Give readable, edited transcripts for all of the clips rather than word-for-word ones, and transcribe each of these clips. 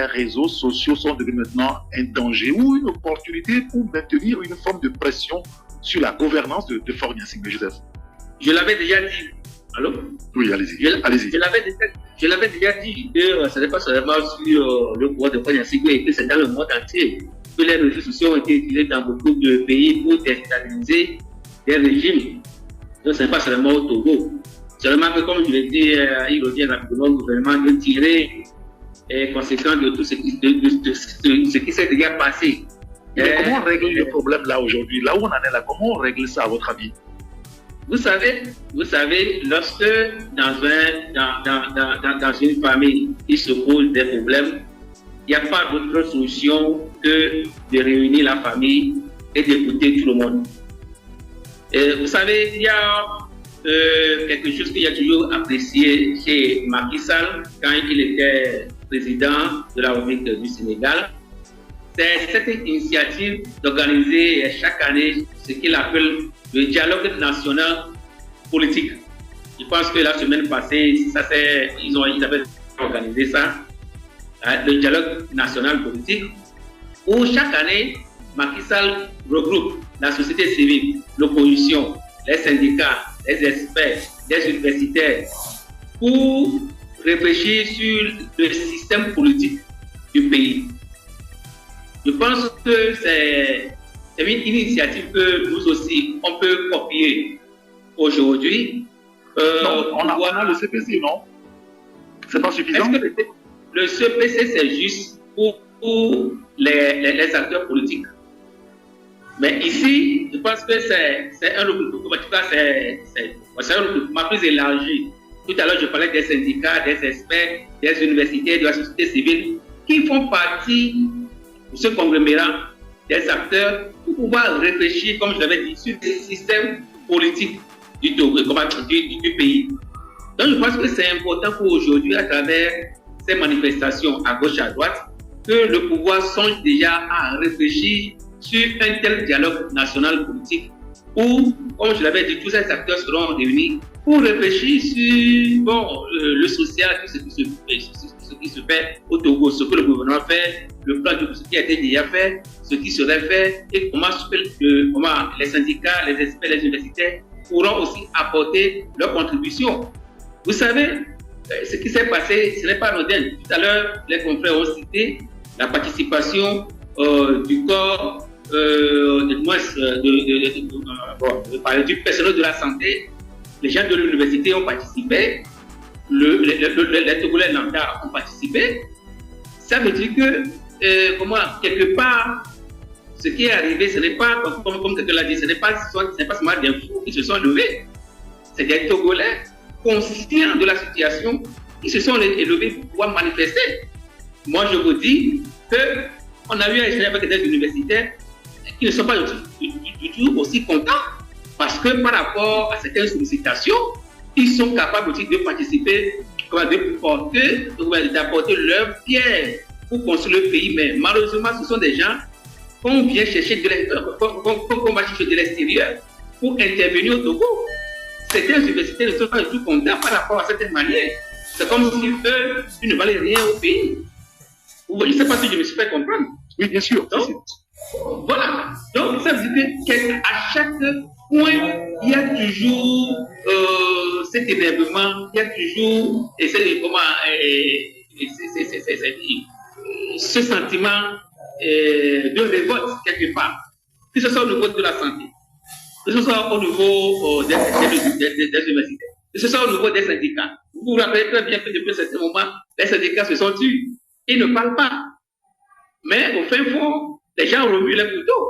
les réseaux sociaux sont devenus maintenant un danger ou une opportunité pour maintenir une forme de pression sur la gouvernance de Faure Gnassingbé, Joseph? Je l'avais déjà dit. Allô? Oui, allez-y. Allez-y. Je l'avais déjà dit que ce n'est pas seulement sur le pouvoir de Faure Gnassingbé, que c'est dans le monde entier que les réseaux sociaux ont été utilisés dans beaucoup de pays pour déstabiliser des régimes. Donc, ce n'est pas seulement au Togo. Seulement que, comme je l'ai dit, il revient rapidement au gouvernement de tirer les conséquences de tout ce qui s'est déjà passé. Mais comment on règle le problème là aujourd'hui? Là où on en est là, comment on règle ça à votre avis? Vous savez, lorsque dans une famille, il se pose des problèmes, il n'y a pas d'autre solution que de réunir la famille et d'écouter tout le monde. Et vous savez, il y a quelque chose qu'il y a toujours apprécié chez Macky Sall quand il était président de la République du Sénégal. C'est cette initiative d'organiser chaque année ce qu'il appelle le dialogue national politique. Je pense que la semaine passée, ils avaient organisé ça, le dialogue national politique, où chaque année, Macky Sall regroupe la société civile, l'opposition, les syndicats, les experts, les universitaires, pour réfléchir sur le système politique du pays. Je pense que c'est une initiative que nous aussi, on peut copier aujourd'hui. Non, on a le CPC, non? C'est pas suffisant? Est-ce que le CPC, c'est juste pour les acteurs politiques? Mais ici, je pense que c'est un regroupement, en tout cas, c'est un regroupement plus élargi. Tout à l'heure, je parlais des syndicats, des experts, des universités, de la société civile, qui font partie de ce conglomérat des acteurs pour pouvoir réfléchir, comme je l'avais dit, sur le système politique du pays. Donc, je pense que c'est important pour aujourd'hui, à travers ces manifestations à gauche, à droite, que le pouvoir songe déjà à réfléchir sur un tel dialogue national politique où, comme je l'avais dit, tous ces acteurs seront réunis pour réfléchir sur le social, tout ce qui se fait au Togo, ce que le gouvernement fait, le plan de ce qui a été déjà fait, ce qui serait fait et comment les syndicats, les experts, les universités pourront aussi apporter leur contribution. Vous savez, ce qui s'est passé, ce n'est pas anodin. Tout à l'heure, les confrères ont cité la participation du corps, du personnel de la santé. Les gens de l'université ont participé, les Togolais lambda ont participé. Ça veut dire que, quelque part, ce qui est arrivé, ce n'est pas, comme quelqu'un l'a dit, ce n'est pas seulement des fous qui se sont levés. C'est des Togolais conscients de la situation qui se sont levés pour pouvoir manifester. Moi, je vous dis qu'on a eu à échanger avec des universitaires qui ne sont pas du tout aussi contents parce que par rapport à certaines sollicitations, ils sont capables aussi de participer, d'apporter leur pierre pour construire le pays. Mais malheureusement, ce sont des gens qu'on vient chercher qu'on va chercher de l'extérieur pour intervenir au Togo. Certains universités ne sont pas du tout contents par rapport à cette manière. C'est comme si eux, ils ne valaient rien au pays. Je ne sais pas si je me suis fait comprendre. Oui, bien sûr. Donc, voilà. Donc, ça veut dire qu'à chaque point, il y a toujours cet énervement, il y a toujours ce sentiment de révolte quelque part, que ce soit au niveau de la santé, que ce soit au niveau des universités, que ce soit au niveau des syndicats. Vous vous rappelez très bien que depuis un certain moment, les syndicats se sont tus. Ils ne parlent pas. Mais au fin fond, les gens remuent les couteaux.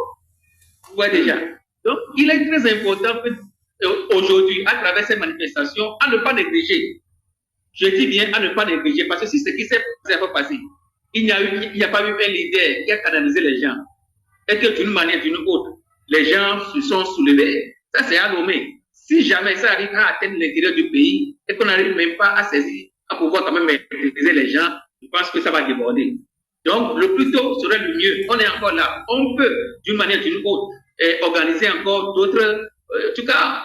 Vous voyez déjà. Donc, il est très important aujourd'hui, à travers ces manifestations, à ne pas négliger. Je dis bien à ne pas négliger, parce que si ce qui s'est passé, il n'y a pas eu un leader qui a canalisé les gens, et que d'une manière ou d'une autre, les gens se sont soulevés, ça c'est à nommer. Si jamais ça arrive à atteindre l'intérieur du pays, et qu'on n'arrive même pas à saisir, à pouvoir quand même maîtriser les gens, je pense que ça va déborder. Donc, le plus tôt serait le mieux. On est encore là. On peut, d'une manière ou d'une autre, organiser encore d'autres, en tout cas,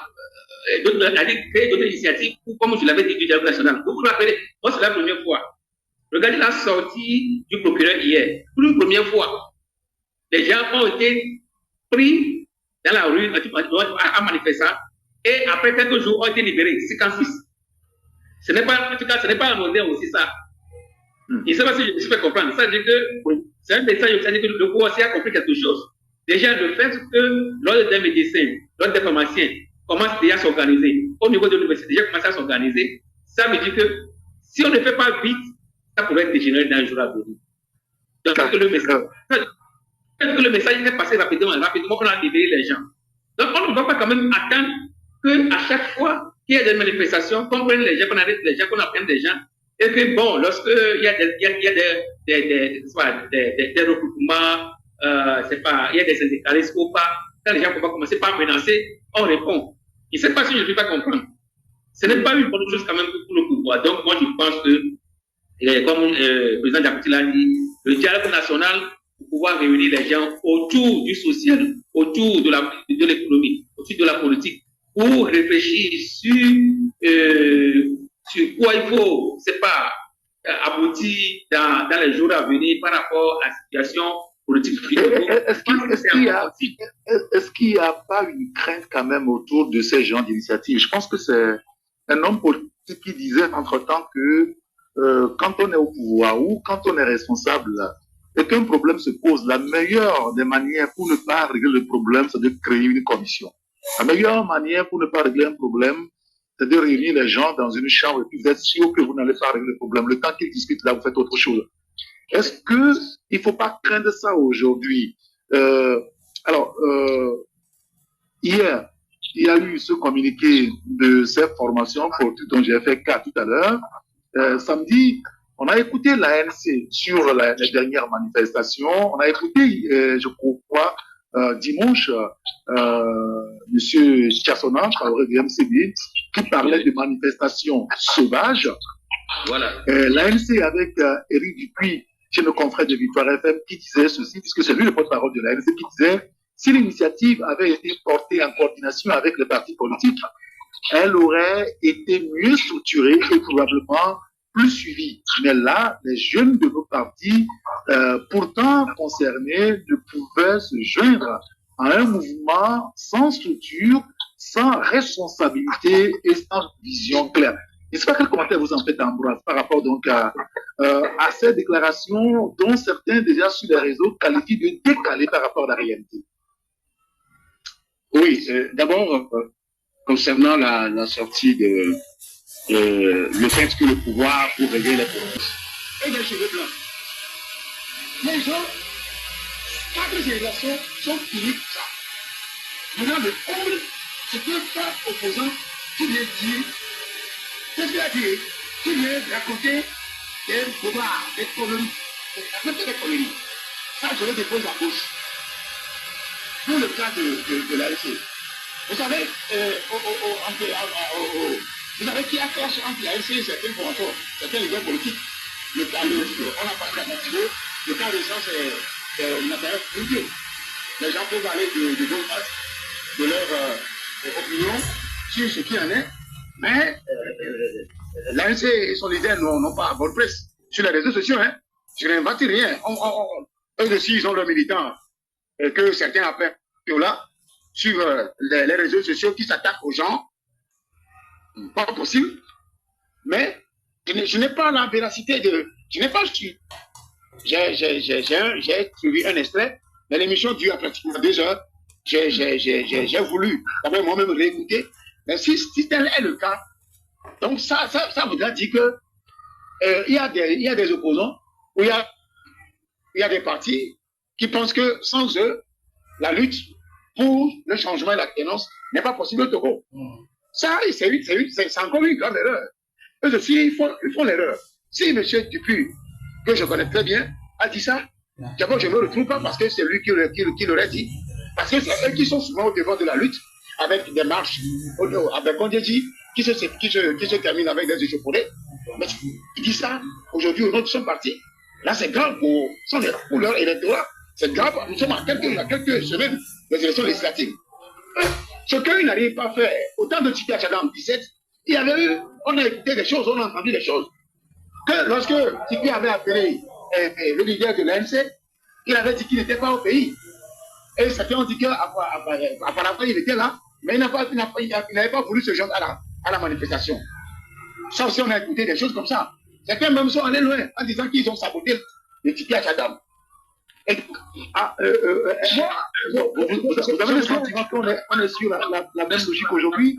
créer d'autres initiatives, comme je l'avais dit, du dialogue national. Vous vous rappelez, moi, c'est la première fois. Regardez la sortie du procureur hier. Pour une première fois, les gens ont été pris dans la rue à manifester et après quelques jours ont été libérés. C'est qu'en Suisse. Ce n'est pas, en tout cas, ce n'est pas un modèle aussi ça. Je ne sais pas si je me suis fait comprendre. Ça veut dire que c'est un message, ça veut dire que le pouvoir a compris quelque chose. Déjà, le fait que l'ordre des médecins, l'ordre des pharmaciens commence déjà à s'organiser, au niveau de l'université, déjà commence à s'organiser, ça veut dire que si on ne fait pas vite, ça pourrait dégénérer dans un jour à venir. Donc, que le message est passé rapidement, qu'on a libéré les gens. Donc, on ne va pas quand même attendre qu'à chaque fois qu'il y a des manifestations, qu'on prenne les gens, qu'on arrête les gens, qu'on apprenne des gens, et que bon, lorsqu'il y a des recrutements, c'est pas, il y a des syndicalistes ou pas, quand les gens vont commencer par menacer, on répond. Je ne sais pas si je ne vais pas comprendre. Ce n'est pas une bonne chose quand même pour le pouvoir. Donc, moi, je pense que, comme le président Diakouté l'a dit, le dialogue national pour pouvoir réunir les gens autour du social, autour de l'économie, autour de la politique, pour réfléchir sur quoi il faut, c'est pas aboutir dans les jours à venir par rapport à la situation politique. Est-ce qu'il n'y a pas une crainte quand même autour de ces genres d'initiatives? Je pense que c'est un homme politique qui disait entre-temps que quand on est au pouvoir ou quand on est responsable et qu'un problème se pose, la meilleure des manières pour ne pas régler le problème, c'est de créer une commission. La meilleure manière pour ne pas régler un problème, c'est de réunir les gens dans une chambre et puis vous êtes sûr que vous n'allez pas régler le problème. Le temps qu'ils discutent là, vous faites autre chose. Est-ce qu'il ne faut pas craindre ça aujourd'hui? Hier, il y a eu ce communiqué de ces formations dont j'ai fait cas tout à l'heure. Samedi, on a écouté l'ANC sur les dernières manifestations. On a écouté, je crois, dimanche, M. Chassona, du MCD, qui parlait de manifestations sauvages. Voilà. L'ANC avec Éric Dupuis, chez nos confrères de Victoire FM, qui disait ceci, puisque c'est lui le porte-parole de l'ANC, qui disait si l'initiative avait été portée en coordination avec les partis politiques, elle aurait été mieux structurée et probablement plus suivie. Mais là, les jeunes de nos partis, pourtant concernés, ne pouvaient se joindre à un mouvement sans structure, sans responsabilité et sans vision claire. Je ne sais pas quel commentaire vous en faites, Ambroise, par rapport donc à ces déclarations dont certains déjà sur les réseaux qualifient de décalées par rapport à la réalité. Oui, d'abord, concernant la sortie de le fait que le pouvoir pour régler les problèmes. Et les cheveux blancs. Les gens, 4 générations sont finis pour ça. Maintenant, le comble, c'est que pas opposant qui vient dire, qu'est-ce qu'il a dit? Qui vient raconter des pouvoirs, des colonies. Des colonies. Ça, je le dépose à gauche. Pour le cas de l'AEC. Vous savez, vous savez qui a fait entre l'AEC et certains formateurs, certains leaders politiques. Le cas on a parlé à Mathieu, le cas récent, c'est Nathalie Fourier. Les gens peuvent aller de bonne face de leur opinion sur ce qui en est, mais l'ANC et son leader n'ont pas bonne presse. Sur les réseaux sociaux, hein, je n'invente rien. Eux aussi, ils ont leurs militants que certains appellent là sur les réseaux sociaux qui s'attaquent aux gens. Pas possible. Mais je n'ai pas la véracité de... Je n'ai pas su. J'ai suivi un extrait, mais l'émission dure pratiquement 2 heures. J'ai voulu moi-même réécouter. Mais si tel est le cas, donc ça voudra dire que il y a des opposants, ou il y a des partis qui pensent que sans eux, la lutte pour le changement et la tenance n'est pas possible au Togo. Ça, c'est encore une grande erreur. Eux aussi, ils font l'erreur. Si M. Dupuis, que je connais très bien, a dit ça, d'abord, je ne me retrouve pas parce que c'est lui qui l'aurait dit. Parce que c'est eux qui sont souvent au devant de la lutte, avec des marches, avec Kondéji, qui se termine avec des échauffourées. Mais il dit ça, aujourd'hui, au nom de son parti. Là, c'est grave pour leur électorat. C'est grave, nous sommes à quelques semaines des élections législatives. Ce qu'ils n'arrivent pas à faire, autant de Tipi Achada en 17, on a écouté des choses, on a entendu des choses. que lorsque Tipi avait appelé le leader de l'ANC, il avait dit qu'il n'était pas au pays. Et certains ont dit qu'apparemment il était là, mais il n'avait pas voulu se joindre à la manifestation. Ça aussi, on a écouté des choses comme ça. Certains même sont allés loin en disant qu'ils ont saboté le Tipi à Chadam. Et, vous avez le sentiment qu'on est sur la même logique aujourd'hui?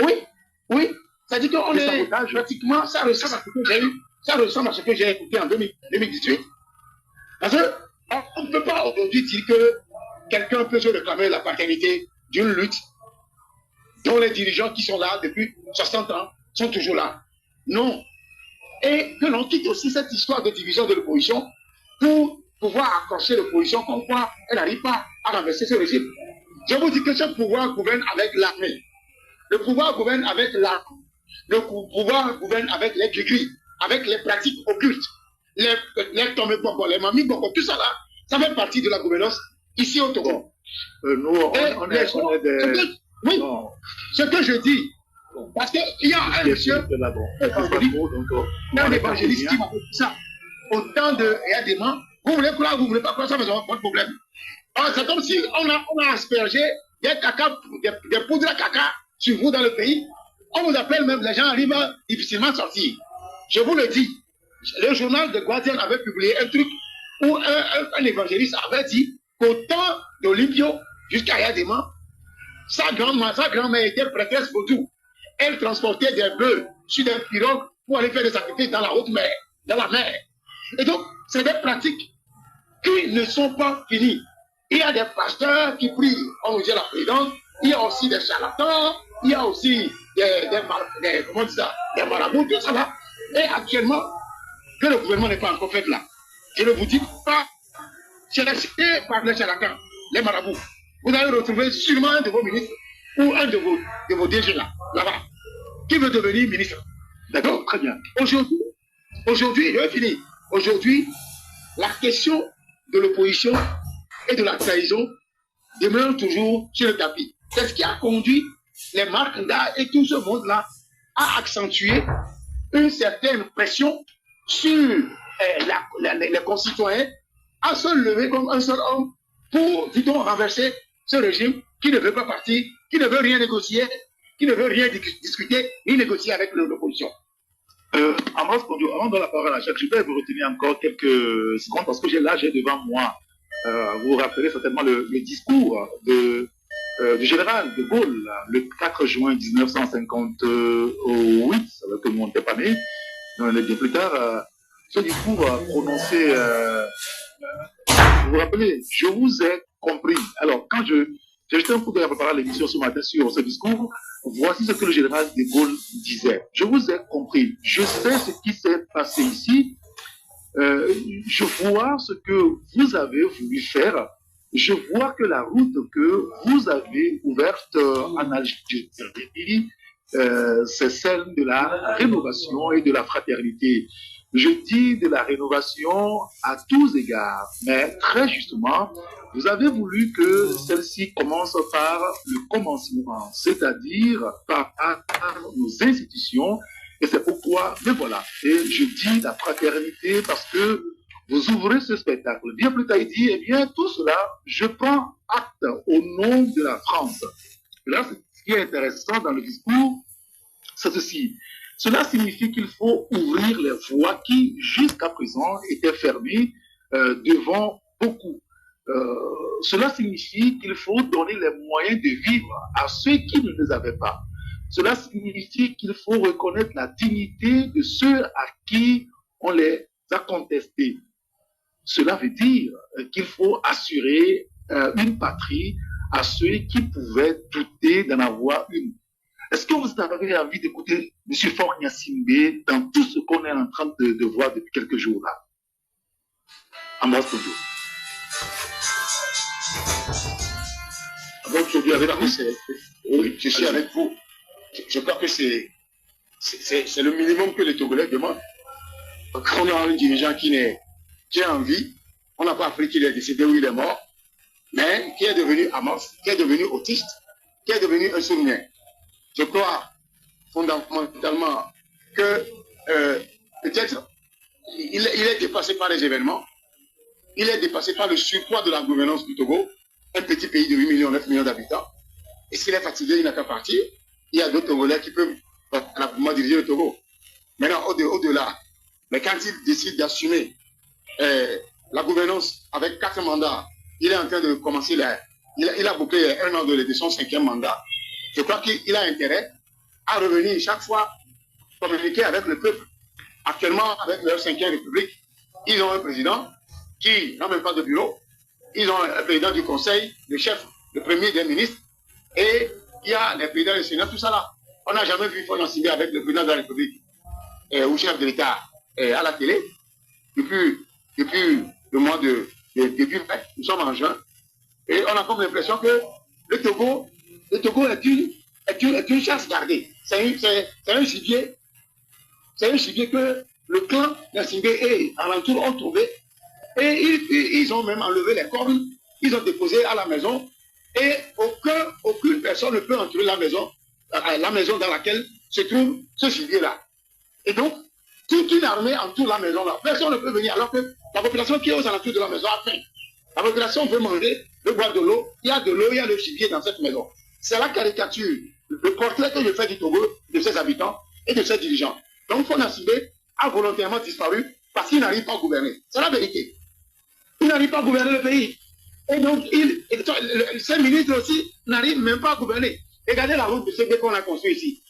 Oui, oui. C'est-à-dire qu'on est pratiquement, ça ressemble à ce que j'ai écouté en 2018. Parce qu'on ne peut pas aujourd'hui dire que quelqu'un peut se réclamer la paternité d'une lutte dont les dirigeants qui sont là depuis 60 ans sont toujours là. Non. Et que l'on quitte aussi cette histoire de division de l'opposition pour pouvoir accrocher l'opposition comme quoi elle n'arrive pas à renverser ce régime. Je vous dis que ce pouvoir gouverne avec l'armée. Le pouvoir gouverne avec l'arme. Le pouvoir gouverne avec les gris, avec les pratiques occultes, les tomé-boko, les mami-boko, tout ça là, ça fait partie de la gouvernance ici au Togo. Nous, on est des... Oui, non. Ce que je dis, parce qu'il y a un monsieur, un évangéliste qui m'a dit ça. Autant de Yadéman, vous voulez croire, vous ne voulez pas croire, ça ne pas de problème. C'est comme si on a aspergé des poudres à caca sur vous dans le pays. On vous appelle même, les gens arrivent à difficilement sortir. Je vous le dis, le journal de Guardian avait publié un truc où un évangéliste avait dit qu'au temps d'Olympio, jusqu'à Yadéman, sa grand-mère était prêtresse vaudou. Elle transportait des bœufs sur des pirogues pour aller faire des sacrifices dans la haute mer, dans la mer. Et donc, c'est des pratiques qui ne sont pas finies. Il y a des pasteurs qui prient, on nous dit la présidence, il y a aussi des charlatans, il y a aussi des marabouts, tout ça là. Et actuellement, que le gouvernement n'est pas encore fait là. Je ne vous dis pas, cherchez par les charlatans, les marabouts. Vous allez retrouver sûrement un de vos ministres ou un de vos DG là-bas, qui veut devenir ministre. D'accord? Très bien. Aujourd'hui, je vais finir. Aujourd'hui, la question de l'opposition et de la trahison demeure toujours sur le tapis. C'est ce qui a conduit les Markanda et tout ce monde-là à accentuer une certaine pression sur les concitoyens à se lever comme un seul homme pour, dit-on, renverser ce régime qui ne veut pas partir, qui ne veut rien négocier, qui ne veut rien discuter ni négocier avec l'opposition. Ambroise Pondio, avant de la parole à Jacques, je vais vous retenir encore quelques secondes parce que j'ai devant moi. Vous vous rappelez certainement le discours du général de Gaulle le 4 juin 1958, alors que nous n'étions pas nés, bien plus tard, ce discours prononcé, vous vous rappelez, je vous ai compris. Alors, quand j'ai jeté un coup d'œil à préparer l'émission ce matin sur ce discours, voici ce que le général de Gaulle disait. Je vous ai compris. Je sais ce qui s'est passé ici. Je vois ce que vous avez voulu faire. Je vois que la route que vous avez ouverte en Algérie, c'est celle de la rénovation et de la fraternité. Je dis de la rénovation à tous égards, mais très justement, vous avez voulu que celle-ci commence par le commencement, c'est-à-dire par nos institutions, et c'est pourquoi, mais voilà, et je dis la fraternité parce que vous ouvrez ce spectacle. Bien plus tard, il dit, eh bien, tout cela, je prends acte au nom de la France. Et là, ce qui est intéressant dans le discours, c'est ceci. Cela signifie qu'il faut ouvrir les voies qui, jusqu'à présent, étaient fermées devant beaucoup. Cela signifie qu'il faut donner les moyens de vivre à ceux qui ne les avaient pas. Cela signifie qu'il faut reconnaître la dignité de ceux à qui on les a contestés. Cela veut dire qu'il faut assurer une patrie à ceux qui pouvaient douter d'en avoir une. Est-ce que vous avez envie d'écouter M. Faure Gnassingbé dans tout ce qu'on est en train de voir depuis quelques jours là? Ambroise Pondio. Aujourd'hui, avec vous, oui, je suis avec vous. Je crois que c'est le minimum que les Togolais demandent. Quand on a un dirigeant qui est en vie, on n'a pas appris qu'il est décédé ou il est mort, mais qui est devenu amorphe, qui est devenu autiste, qui est devenu un sourd-muet. Je crois fondamentalement que peut-être, il est dépassé par les événements, il est dépassé par le surpoids de la gouvernance du Togo, un petit pays de 8 millions, 9 millions d'habitants. Et s'il est fatigué, il n'a qu'à partir. Il y a d'autres Togolais qui peuvent diriger le Togo. Maintenant, au-delà, mais quand il décide d'assumer la gouvernance avec 4 mandats, il est en train de commencer, il a bouclé 1 an de son 5e mandat. Je crois qu'il a intérêt à revenir chaque fois communiquer avec le peuple. Actuellement, avec leur 5e République, ils ont un président qui n'a même pas de bureau. Ils ont un président du Conseil, le chef, le premier des ministres, et il y a les présidents du Sénat, tout ça là. On n'a jamais vu Faure Gnassingbé avec le président de la République ou chef de l'État à la télé depuis le mois depuis mai, nous sommes en juin, et on a comme l'impression que le Togo est une chasse gardée. C'est un gibier que le clan Gnassingbé et alentour ont trouvé, et ils ont même enlevé les cornes, ils ont déposé à la maison, et aucune personne ne peut entrer la maison dans laquelle se trouve ce gibier-là. Et donc, toute une armée entoure la maison là. Personne ne peut venir, alors que la population qui est aux alentours de la maison a faim. La population veut manger, veut boire de l'eau. Il y a de l'eau, il y a le gibier dans cette maison. C'est la caricature, le portrait que je fais du Togo, de ses habitants et de ses dirigeants. Donc, Faure Gnassingbé a volontairement disparu parce qu'il n'arrive pas à gouverner. C'est la vérité. Il n'arrive pas à gouverner le pays. Et donc, ces ministres aussi n'arrivent même pas à gouverner. Regardez la route de CB qu'on a construite ici.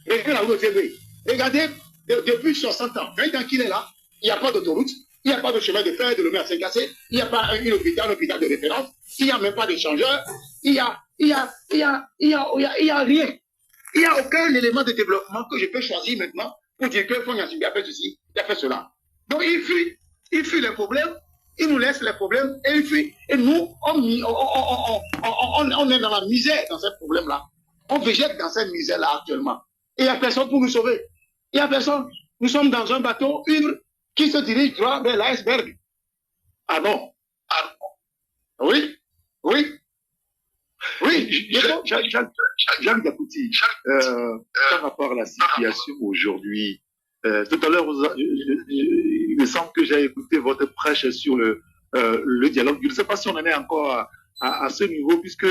Regardez la route de CB. Regardez, depuis 60 ans, 20 ans qu'il est là, il n'y a pas d'autoroute, il n'y a pas de chemin de fer, de Lomé à Saint-Cassé, il n'y a pas un hôpital de référence, il n'y a même pas d'échangeur, il n'y a rien. Il n'y a aucun élément de développement que je peux choisir maintenant pour dire que Faure Gnassingbé a fait ceci, il a fait cela. Donc il fuit les problèmes, il nous laisse les problèmes et il fuit. Et nous, on est dans la misère dans ces problèmes-là. On végète dans cette misère-là actuellement. Et il n'y a personne pour nous sauver. Il n'y a personne. Nous sommes dans un bateau ivre qui se dirige droit vers l'iceberg. Ah non. Ah non. Oui. Jacques Dapouty, par rapport à la situation aujourd'hui, tout à l'heure, il me semble que j'ai écouté votre prêche sur le dialogue. Je ne sais pas si on en est encore à ce niveau, puisque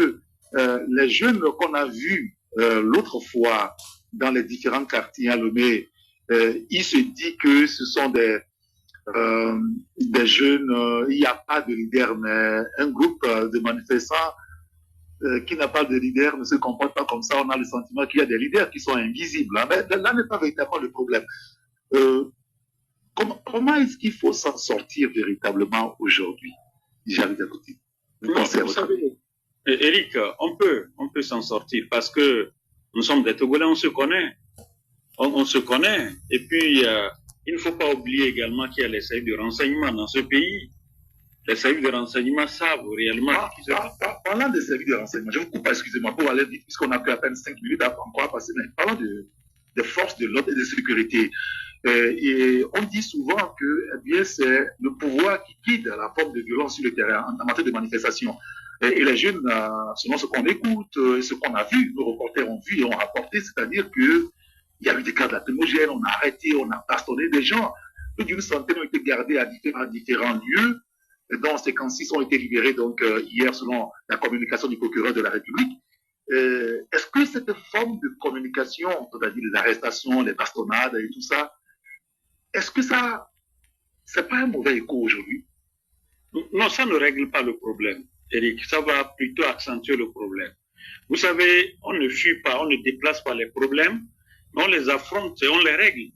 les jeunes qu'on a vus l'autre fois dans les différents quartiers à Lomé, il se dit que ce sont des jeunes, il n'y a pas de leader, mais un groupe de manifestants qui n'a pas de leader ne se comporte pas comme ça. On a le sentiment qu'il y a des leaders qui sont invisibles. Hein, mais là n'est pas véritablement le problème. Comment est-ce qu'il faut s'en sortir véritablement aujourd'hui, Jacques Dapouty? Vous savez, Eric, on peut s'en sortir parce que nous sommes des Togolais, on se connaît. On se connaît. Et puis, il ne faut pas oublier également qu'il y a les services de renseignement dans ce pays. Les services de renseignement savent réellement. Parlant des services de renseignement, je vous coupe, excusez-moi, pour aller vite, puisqu'on a pris à peine 5 minutes encore à passer, mais parlant des forces de l'ordre et de sécurité, et on dit souvent que eh bien, c'est le pouvoir qui guide la forme de violence sur le terrain en matière de manifestation. Et les jeunes, selon ce qu'on écoute et ce qu'on a vu, nos reporters ont vu et ont rapporté, c'est-à-dire qu'il y a eu des cas de lacrymogène, on a arrêté, on a bastonné des gens. Plus d'une centaine ont été gardés à différents lieux. Dont 56 ont été libérés donc, hier selon la communication du procureur de la République. Est-ce que cette forme de communication, c'est-à-dire les arrestations, les bastonnades et tout ça, est-ce que ça, c'est pas un mauvais écho aujourd'hui? Non, ça ne règle pas le problème, Eric. Ça va plutôt accentuer le problème. Vous savez, on ne fuit pas, on ne déplace pas les problèmes, mais on les affronte et on les règle.